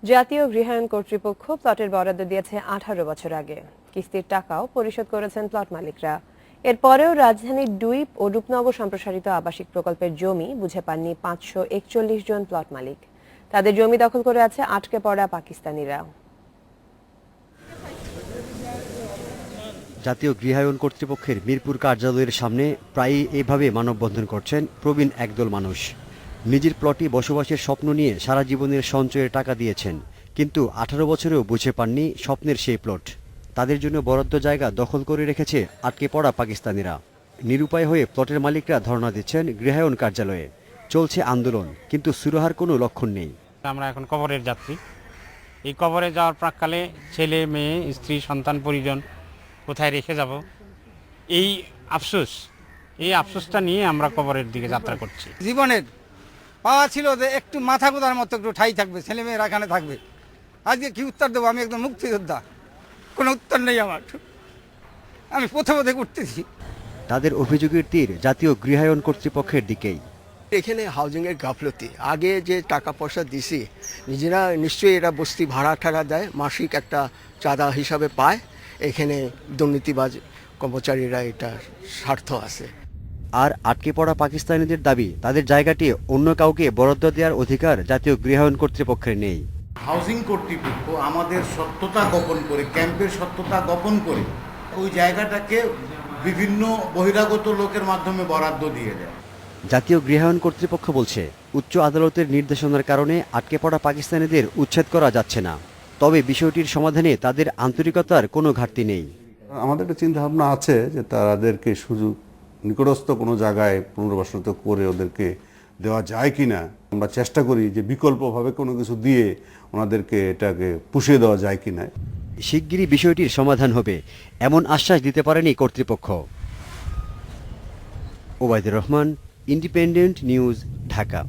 জাতীয় গৃহায়ণ কর্তৃপক্ষ প্লটের বরাদ্দ দিয়েছে 18 বছর আগে। কিস্তির টাকাও পরিশোধ করেছেন প্লট মালিকরা। এরপরেও রাজধানীর 2 ও রূপনগর সম্প্রসারিত আবাসিক প্রকল্পের জমি বুঝে পাননি 541 জন প্লট মালিক। তাদের জমি দখল করে আছে আটকে পড়া পাকিস্তানিরা। জাতীয় গৃহায়ণ কর্তৃপক্ষের মিরপুর কার্যালয়ের সামনে প্রায়ই এভাবে মানববন্ধন করছেন প্রবীণ একদল মানুষ। নিজের প্লটে বসবাসের স্বপ্ন নিয়ে সারা জীবনের সঞ্চয়ের টাকা দিয়েছেন, কিন্তু 18 বছরেও বুঝে পাননি স্বপ্নের সেই প্লট। তাদের জন্য বরাদ্দ জায়গা দখল করে রেখেছে আটকে পড়া পাকিস্তানিরা। নিরুপায় হয়ে প্লটের মালিকরা ধর্ণা দিচ্ছেন গৃহায়ণ কার্যালয়ে। চলছে আন্দোলন, কিন্তু সুরাহার কোনো লক্ষণ নেই। আমরা এখন কবরের যাত্রী। এই কবরে যাওয়ার প্রাককালে ছেলে মেয়ে স্ত্রী সন্তান পরিজন কোথায় রেখে যাব, এই আফসোসটা নিয়ে আমরা কবরের দিকে যাত্রা করছি। জীবনের পাওয়া ছিল যে একটু মাথা গোদার মতো একটু ঠাই থাকবে, ছেলে মেয়েরা এখানে থাকবে। আজকে কি উত্তর দেবো? আমি একদম মুক্তিযোদ্ধা, কোনো উত্তর নেই আমার। আমি প্রথমে উঠতেছি। তাদের অভিযোগের তীর জাতীয় গৃহায়ণ কর্তৃপক্ষের দিকেই। এখানে হাউজিংয়ের গাফলতি। আগে যে টাকা পয়সা দিছি নিজেরা, নিশ্চয়ই এরা বস্তি ভাড়া ঠাড়া দেয়, মাসিক একটা চাঁদা হিসাবে পায়। এখানে দুর্নীতিবাজ কর্মচারীরা এটা স্বার্থ আছে। আর আটকে পড়া পাকিস্তানিদের দাবি, তাদের জায়গাটি অন্য কাউকে বরাদ্দ দেওয়ার অধিকার জাতীয় গৃহায়ণ কর্তৃপক্ষের নেই। হাউজিং কর্তৃপক্ষ আমাদের সত্যতা গোপন করে, ক্যাম্পের সত্যতা গোপন করে ওই জায়গাটাকে বিভিন্ন বহিরাগত লোকের মাধ্যমে বরাদ্দ দিয়ে দেয়। জাতীয় গৃহায়ণ কর্তৃপক্ষ বলছে, উচ্চ আদালতের নির্দেশনার কারণে আটকে পড়া পাকিস্তানিদের উচ্ছেদ করা যাচ্ছে না। তবে বিষয়টির সমাধানে তাদের আন্তরিকতার কোনো ঘাটতি নেই। আমাদের একটা চিন্তা ভাবনা আছে যে তাদেরকে সুযোগ নিকটস্থ কোনো জায়গায় পুনর্বাসন করে ওদেরকে দেওয়া যায় কিনা। আমরা চেষ্টা করি যে বিকল্পভাবে কোনো কিছু দিয়ে ওনাদেরকে এটাকে পুষিয়ে দেওয়া যায় কিনা। শিগগিরই বিষয়টির সমাধান হবে, এমন আশ্বাস দিতে পারেনি কর্তৃপক্ষ। Obaidur Rahman, independent news, Dhaka.